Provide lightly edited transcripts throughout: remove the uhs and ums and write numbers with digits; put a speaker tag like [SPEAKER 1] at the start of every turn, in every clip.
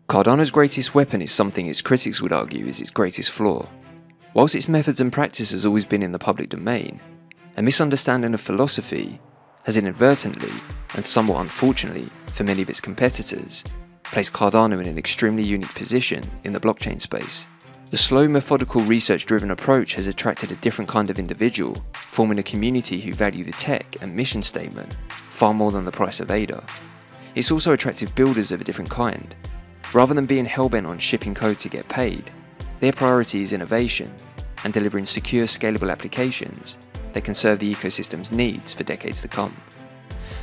[SPEAKER 1] Cardano's greatest weapon is something its critics would argue is its greatest flaw. Whilst its methods and practice has always been in the public domain, a misunderstanding of philosophy has inadvertently, and somewhat unfortunately for many of its competitors, placed Cardano in an extremely unique position in the blockchain space. The slow, methodical, research-driven approach has attracted a different kind of individual, forming a community who value the tech and mission statement far more than the price of ADA. It's also attracted builders of a different kind. Rather than being hellbent on shipping code to get paid, their priority is innovation and delivering secure, scalable applications that can serve the ecosystem's needs for decades to come.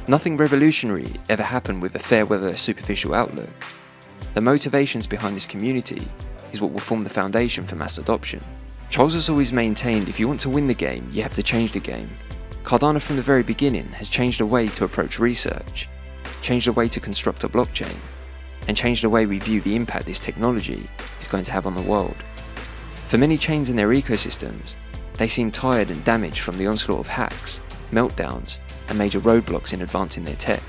[SPEAKER 1] Nothing revolutionary ever happened with a fair-weather, superficial outlook. The motivations behind this community is what will form the foundation for mass adoption. Charles has always maintained if you want to win the game, you have to change the game. Cardano from the very beginning has changed the way to approach research, changed the way to construct a blockchain, and changed the way we view the impact this technology is going to have on the world. For many chains in their ecosystems, they seem tired and damaged from the onslaught of hacks, meltdowns, and major roadblocks in advancing their tech.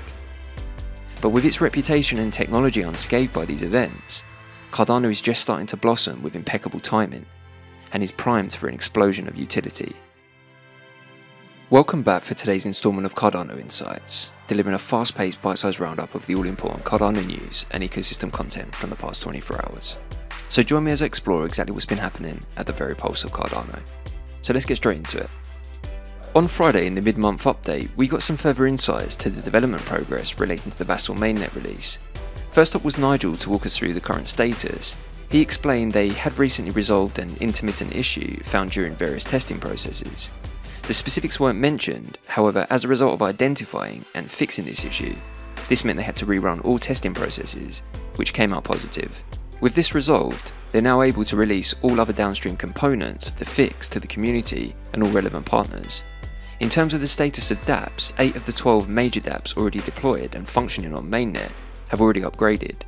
[SPEAKER 1] But with its reputation and technology unscathed by these events, Cardano is just starting to blossom with impeccable timing, and is primed for an explosion of utility. Welcome back for today's installment of Cardano Insights, delivering a fast-paced, bite-sized roundup of the all-important Cardano news and ecosystem content from the past 24 hours. So join me as I explore exactly what's been happening at the very pulse of Cardano. So let's get straight into it. On Friday in the mid-month update, we got some further insights to the development progress relating to the Vasil mainnet release. First up was Nigel to walk us through the current status. He explained they had recently resolved an intermittent issue found during various testing processes. The specifics weren't mentioned, however, as a result of identifying and fixing this issue, this meant they had to rerun all testing processes, which came out positive. With this resolved, they're now able to release all other downstream components of the fix to the community and all relevant partners. In terms of the status of dApps, 8 of the 12 major dApps already deployed and functioning on mainnet have already upgraded,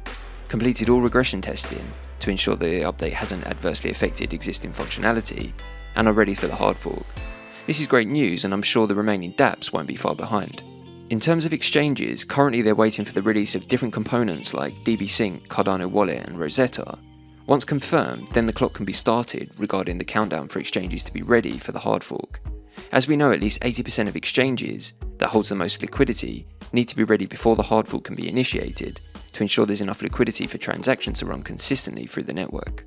[SPEAKER 1] completed all regression testing to ensure that the update hasn't adversely affected existing functionality, and are ready for the hard fork. This is great news, and I'm sure the remaining dApps won't be far behind. In terms of exchanges, currently they're waiting for the release of different components like DB Sync, Cardano Wallet and Rosetta. Once confirmed, then the clock can be started regarding the countdown for exchanges to be ready for the hard fork. As we know, at least 80% of exchanges that holds the most liquidity need to be ready before the hard fork can be initiated to ensure there's enough liquidity for transactions to run consistently through the network.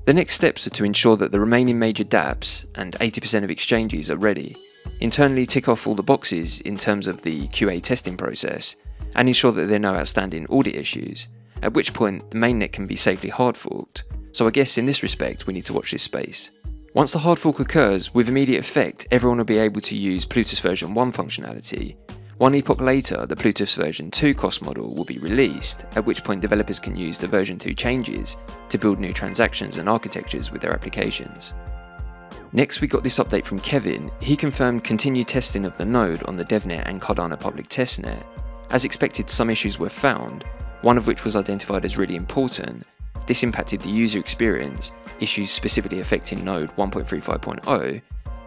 [SPEAKER 1] The next steps are to ensure that the remaining major dApps and 80% of exchanges are ready, internally tick off all the boxes in terms of the QA testing process, and ensure that there are no outstanding audit issues, at which point the mainnet can be safely hard forked, so I guess in this respect we need to watch this space. Once the hard fork occurs, with immediate effect everyone will be able to use Plutus version 1 functionality. 1 epoch later, the Plutus version 2 cost model will be released, at which point developers can use the version 2 changes to build new transactions and architectures with their applications. Next we got this update from Kevin. He confirmed continued testing of the node on the DevNet and Cardano public testnet. As expected, some issues were found, one of which was identified as really important. This impacted the user experience, issues specifically affecting node 1.35.0.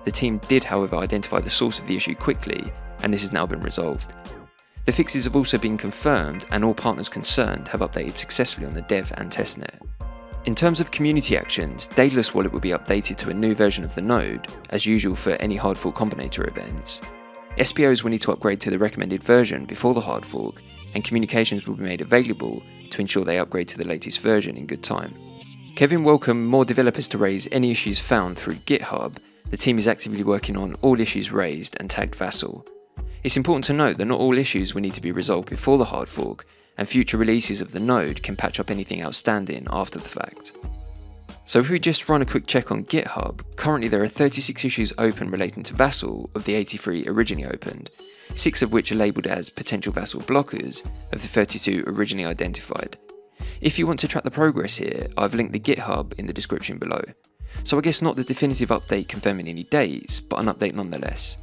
[SPEAKER 1] The team did however identify the source of the issue quickly, and this has now been resolved. The fixes have also been confirmed, and all partners concerned have updated successfully on the dev and testnet. In terms of community actions, Daedalus Wallet will be updated to a new version of the node, as usual for any hard fork combinator events. SPOs will need to upgrade to the recommended version before the hard fork, and communications will be made available to ensure they upgrade to the latest version in good time. Kevin welcomed more developers to raise any issues found through GitHub. The team is actively working on all issues raised and tagged Vasil. It's important to note that not all issues will need to be resolved before the hard fork, and future releases of the node can patch up anything outstanding after the fact. So if we just run a quick check on GitHub, currently there are 36 issues open relating to Vasil of the 83 originally opened, 6 of which are labelled as potential Vasil blockers of the 32 originally identified. If you want to track the progress here, I've linked the GitHub in the description below. So I guess not the definitive update confirming any dates, but an update nonetheless.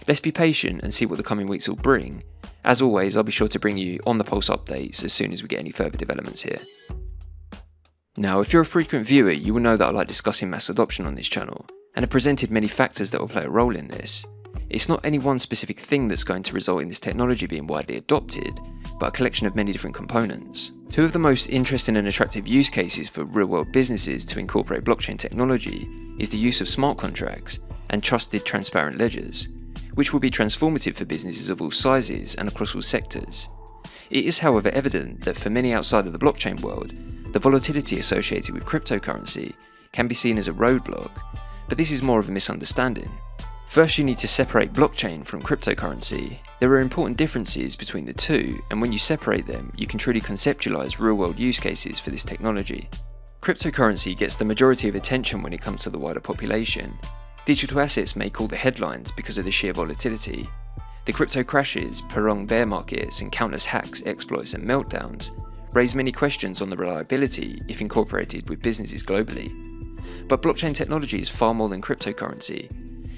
[SPEAKER 1] Let's be patient and see what the coming weeks will bring. As always, I'll be sure to bring you on the pulse updates as soon as we get any further developments here. Now, if you're a frequent viewer, you will know that I like discussing mass adoption on this channel, and have presented many factors that will play a role in this. It's not any one specific thing that's going to result in this technology being widely adopted, but a collection of many different components. Two of the most interesting and attractive use cases for real-world businesses to incorporate blockchain technology is the use of smart contracts and trusted transparent ledgers, which will be transformative for businesses of all sizes and across all sectors. It is, however, evident that for many outside of the blockchain world, the volatility associated with cryptocurrency can be seen as a roadblock, but this is more of a misunderstanding. First, you need to separate blockchain from cryptocurrency. There are important differences between the two, and when you separate them, you can truly conceptualize real-world use cases for this technology. Cryptocurrency gets the majority of attention when it comes to the wider population. Digital assets make all the headlines because of the sheer volatility. The crypto crashes, prolonged bear markets, and countless hacks, exploits, and meltdowns raise many questions on the reliability if incorporated with businesses globally. But blockchain technology is far more than cryptocurrency.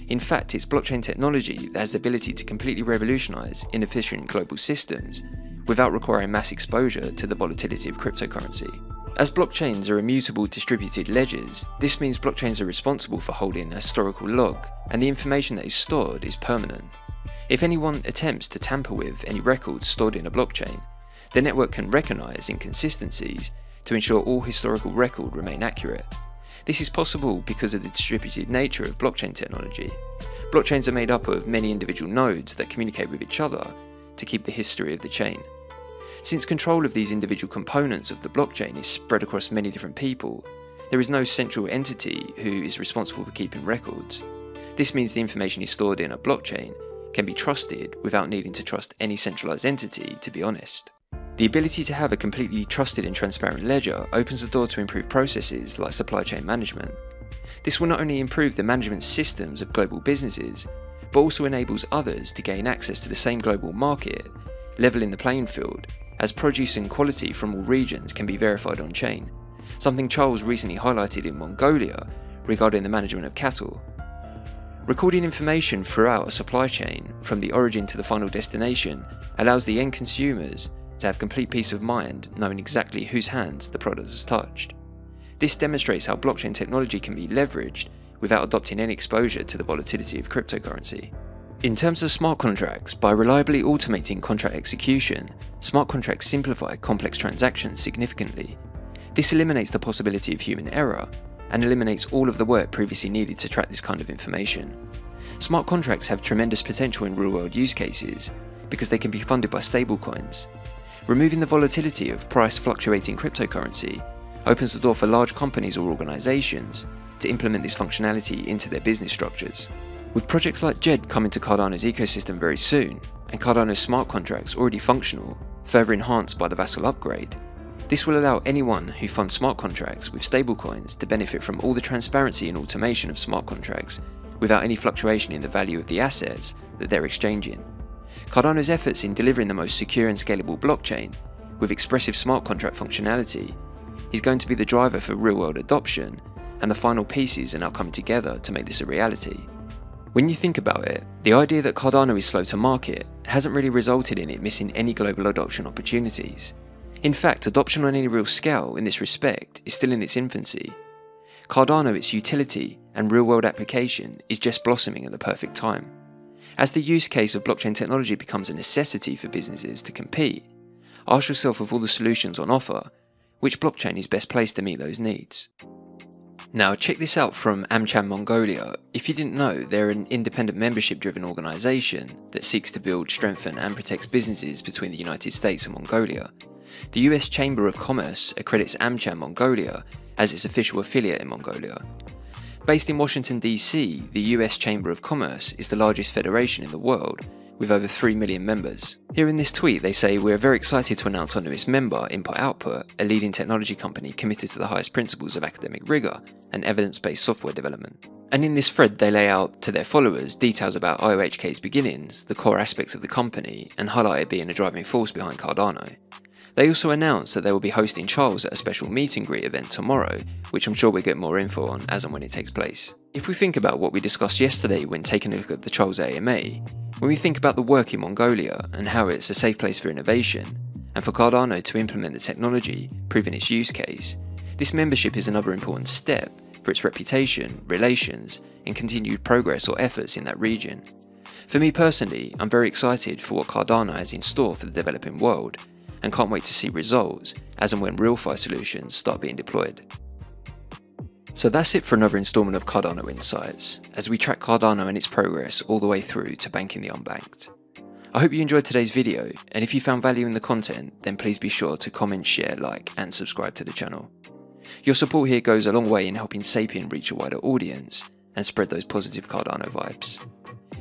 [SPEAKER 1] In fact, it's blockchain technology that has the ability to completely revolutionize inefficient global systems without requiring mass exposure to the volatility of cryptocurrency. As blockchains are immutable distributed ledgers, this means blockchains are responsible for holding a historical log, and the information that is stored is permanent. If anyone attempts to tamper with any records stored in a blockchain, the network can recognize inconsistencies to ensure all historical records remain accurate. This is possible because of the distributed nature of blockchain technology. Blockchains are made up of many individual nodes that communicate with each other to keep the history of the chain. Since control of these individual components of the blockchain is spread across many different people, there is no central entity who is responsible for keeping records. This means the information stored in a blockchain can be trusted without needing to trust any centralized entity, to be honest. The ability to have a completely trusted and transparent ledger opens the door to improve processes like supply chain management. This will not only improve the management systems of global businesses, but also enables others to gain access to the same global market, leveling the playing field, as produce and quality from all regions can be verified on-chain, something Charles recently highlighted in Mongolia regarding the management of cattle. Recording information throughout a supply chain, from the origin to the final destination, allows the end consumers to have complete peace of mind knowing exactly whose hands the product has touched. This demonstrates how blockchain technology can be leveraged without adopting any exposure to the volatility of cryptocurrency. In terms of smart contracts, by reliably automating contract execution, smart contracts simplify complex transactions significantly. This eliminates the possibility of human error and eliminates all of the work previously needed to track this kind of information. Smart contracts have tremendous potential in real-world use cases because they can be funded by stablecoins. Removing the volatility of price-fluctuating cryptocurrency opens the door for large companies or organizations to implement this functionality into their business structures. With projects like JED coming to Cardano's ecosystem very soon, and Cardano's smart contracts already functional, further enhanced by the Vasil upgrade, this will allow anyone who funds smart contracts with stablecoins to benefit from all the transparency and automation of smart contracts without any fluctuation in the value of the assets that they're exchanging. Cardano's efforts in delivering the most secure and scalable blockchain with expressive smart contract functionality is going to be the driver for real-world adoption, and the final pieces are now coming together to make this a reality. When you think about it, the idea that Cardano is slow to market hasn't really resulted in it missing any global adoption opportunities. In fact, adoption on any real scale in this respect is still in its infancy. Cardano, its utility and real-world application is just blossoming at the perfect time. As the use case of blockchain technology becomes a necessity for businesses to compete, ask yourself of all the solutions on offer, which blockchain is best placed to meet those needs. Now check this out from AmCham Mongolia. If you didn't know, they're an independent membership-driven organisation that seeks to build, strengthen and protect businesses between the United States and Mongolia. The US Chamber of Commerce accredits AmCham Mongolia as its official affiliate in Mongolia. Based in Washington DC, the US Chamber of Commerce is the largest federation in the world, with over 3 million members. Here in this tweet they say, "We are very excited to announce our newest member, Input Output, a leading technology company committed to the highest principles of academic rigour and evidence-based software development." And in this thread they lay out to their followers details about IOHK's beginnings, the core aspects of the company, and highlight it being a driving force behind Cardano. They also announced that they will be hosting Charles at a special meet and greet event tomorrow, which I'm sure we'll get more info on as and when it takes place. If we think about what we discussed yesterday when taking a look at the Charles AMA, when we think about the work in Mongolia and how it's a safe place for innovation, and for Cardano to implement the technology, proving its use case, this membership is another important step for its reputation, relations, and continued progress or efforts in that region. For me personally, I'm very excited for what Cardano has in store for the developing world, and can't wait to see results as and when real FI solutions start being deployed. So that's it for another installment of Cardano Insights, as we track Cardano and its progress all the way through to banking the unbanked. I hope you enjoyed today's video, and if you found value in the content, then please be sure to comment, share, like, and subscribe to the channel. Your support here goes a long way in helping Sapien reach a wider audience and spread those positive Cardano vibes.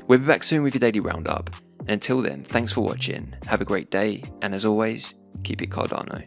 [SPEAKER 1] We'll be back soon with your daily roundup, and until then, thanks for watching, have a great day, and as always, keep it Cardano.